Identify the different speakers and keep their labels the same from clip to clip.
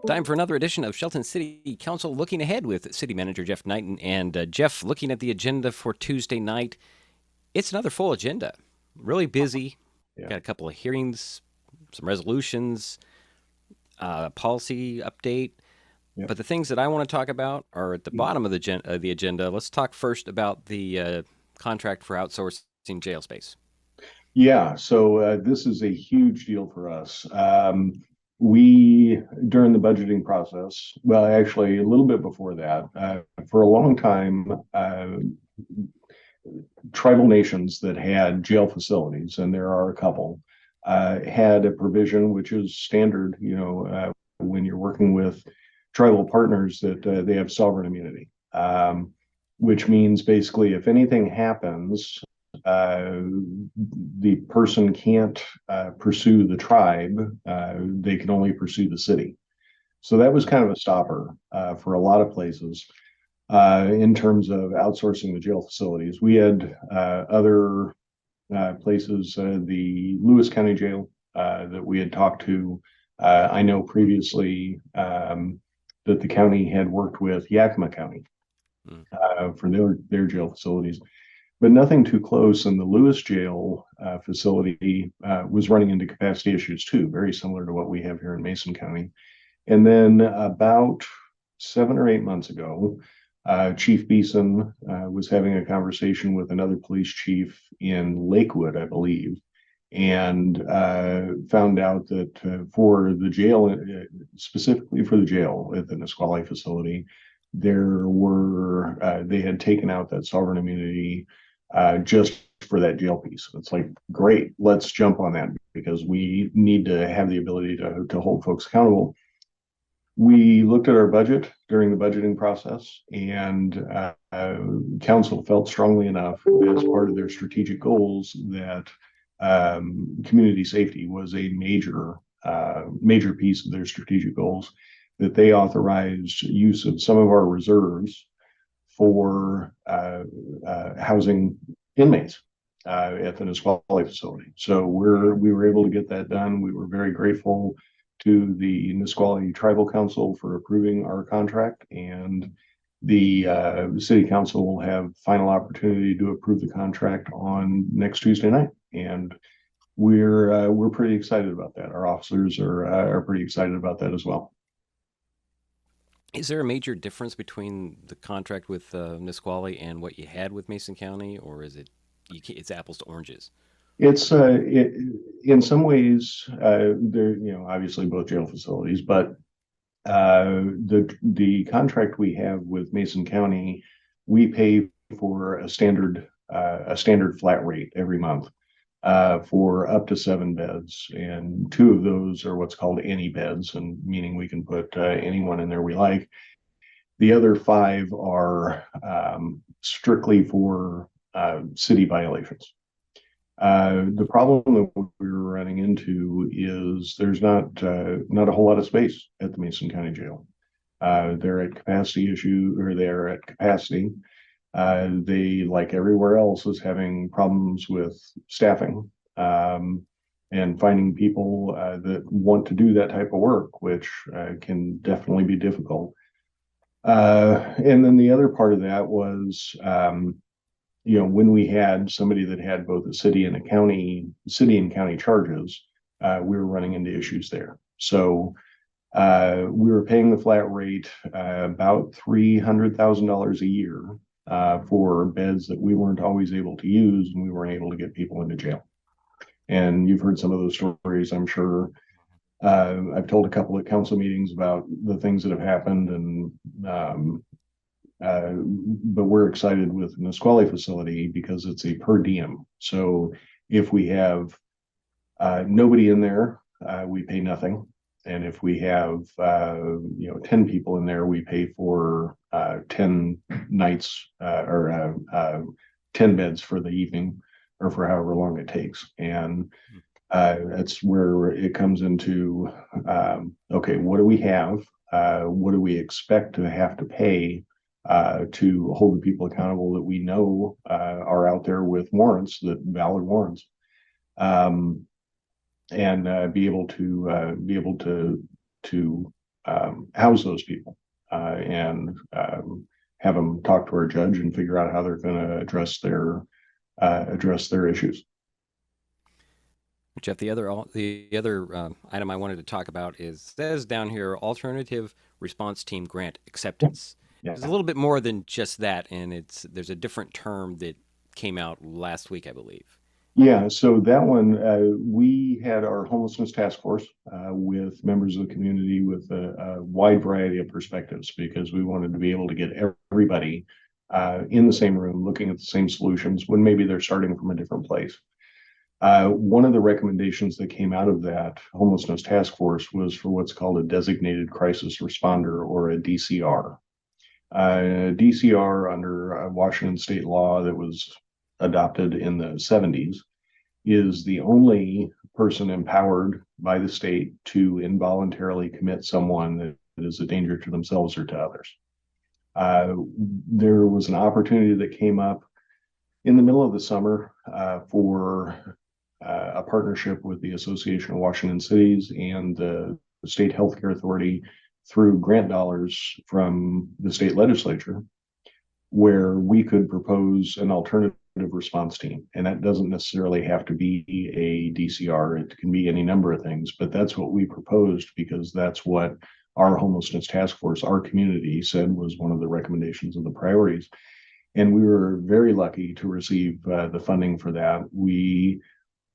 Speaker 1: Time for another edition of Shelton City Council Looking Ahead with City Manager Jeff Niten. And Jeff, looking at the agenda for Tuesday night, it's another full agenda. Really busy.
Speaker 2: Yeah.
Speaker 1: Got a couple of hearings, some resolutions, policy update.
Speaker 2: Yeah.
Speaker 1: But the things that I want to talk about are at the bottom of the agenda. Let's talk first about the contract for outsourcing jail space.
Speaker 2: Yeah. So this is a huge deal for us. We, during the budgeting process, well, actually, a little bit before that, for a long time, tribal nations that had jail facilities, and there are a couple, had a provision which is standard, when you're working with tribal partners that they have sovereign immunity, which means basically if anything happens, uh, the person can't pursue the tribe, they can only pursue the city. So that was kind of a stopper for a lot of places in terms of outsourcing the jail facilities. We had other places, the Lewis County Jail that we had talked to. I know previously that the county had worked with Yakima County
Speaker 1: Mm.
Speaker 2: for their jail facilities, but nothing too close. And the Lewis Jail facility was running into capacity issues too, very similar to what we have here in Mason County. And then about 7 or 8 months ago, Chief Beeson was having a conversation with another police chief in Lakewood, I believe, and found out that for the jail, specifically for the jail at the Nisqually facility, they had taken out that sovereign immunity just for that jail piece. It's like, great, let's jump on that because we need to have the ability to hold folks accountable. We looked at our budget during the budgeting process, and council felt strongly enough as part of their strategic goals that community safety was a major piece of their strategic goals, that they authorized use of some of our reserves for housing inmates at the Nisqually facility. So we were able to get that done. We were very grateful to the Nisqually Tribal Council for approving our contract, and the city council will have final opportunity to approve the contract on next Tuesday night, and we're pretty excited about that. Our officers are pretty excited about that as well.
Speaker 1: Is there a major difference between the contract with Nisqually and what you had with Mason County, or is it's apples to oranges?
Speaker 2: It's in some ways they're obviously both jail facilities, but the contract we have with Mason County, we pay for a standard flat rate every month for up to 7 beds, and two of those are what's called any beds, and meaning we can put anyone in there we like. The other five are strictly for city violations. The problem that we were running into is there's not a whole lot of space at the Mason County Jail. They're at capacity issue, or they're at capacity. They, like everywhere else, is having problems with staffing and finding people that want to do that type of work, which can definitely be difficult. And then the other part of that was when we had somebody that had both a city and county charges, we were running into issues there. So we were paying the flat rate about $300,000 a year for beds that we weren't always able to use, and we weren't able to get people into jail. And you've heard some of those stories, I'm sure. I've told a couple of council meetings about the things that have happened, and but we're excited with the Nisqually facility because it's a per diem. So if we have nobody in there, we pay nothing. And if we have 10 people in there, we pay for 10 nights or 10 beds for the evening, or for however long it takes. And that's where it comes into okay, what do we have? What do we expect to have to pay to hold the people accountable that we know are out there with warrants, that valid warrants, and be able to house those people and have them talk to our judge and figure out how they're going to address their issues.
Speaker 1: Jeff, the other item I wanted to talk about is says down here alternative response team grant acceptance.
Speaker 2: Yeah.
Speaker 1: There's a little bit more than just that, and there's a different term that came out last week, I believe.
Speaker 2: Yeah, so that one, we had our homelessness task force with members of the community with a wide variety of perspectives because we wanted to be able to get everybody in the same room looking at the same solutions when maybe they're starting from a different place. One of the recommendations that came out of that homelessness task force was for what's called a designated crisis responder or a DCR. DCR under Washington state law that was adopted in the 70s is the only person empowered by the state to involuntarily commit someone that is a danger to themselves or to others. There was an opportunity that came up in the middle of the summer for a partnership with the Association of Washington Cities and the State Healthcare Authority through grant dollars from the state legislature, where we could propose an alternative response team. And that doesn't necessarily have to be a DCR. It can be any number of things, but that's what we proposed because that's what our homelessness task force, our community said was one of the recommendations of the priorities. And we were very lucky to receive the funding for that.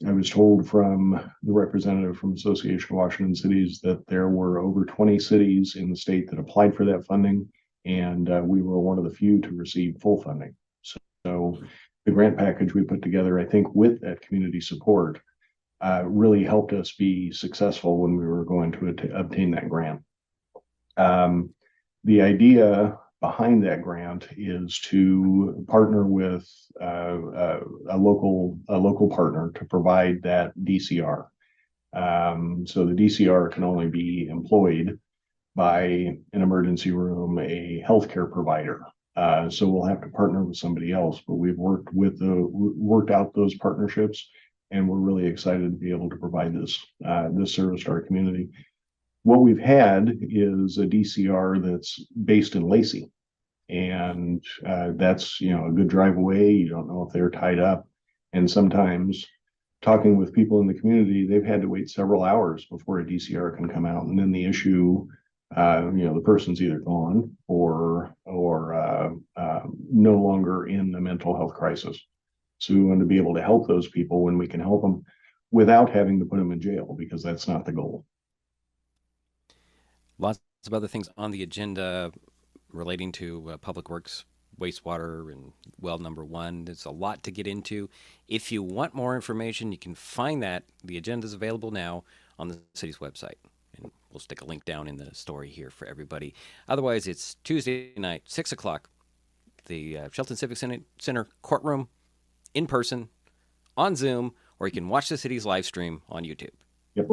Speaker 2: I was told from the representative from Association of Washington Cities that there were over 20 cities in the state that applied for that funding, and we were one of the few to receive full funding. So the grant package we put together, I think, with that community support, really helped us be successful when we were going to obtain that grant. The idea behind that grant is to partner with a local partner to provide that DCR. So the DCR can only be employed by an emergency room, a healthcare provider. So we'll have to partner with somebody else, but we've worked out those partnerships, and we're really excited to be able to provide this service to our community. What we've had is a DCR that's based in Lacey, and that's a good drive away. You don't know if they're tied up, and sometimes talking with people in the community, they've had to wait several hours before a DCR can come out, and then the issue, the person's either gone or no longer in the mental health crisis. So we want to be able to help those people when we can help them without having to put them in jail, because that's not the goal.
Speaker 1: Lots of other things on the agenda relating to public works, wastewater, and well number one. There's a lot to get into. If you want more information, you can find that. The agenda is available now on the city's website. And we'll stick a link down in the story here for everybody. Otherwise, it's Tuesday night, 6 o'clock, the Shelton Civic Center courtroom, in person, on Zoom, or you can watch the city's live stream on YouTube.
Speaker 2: Yep.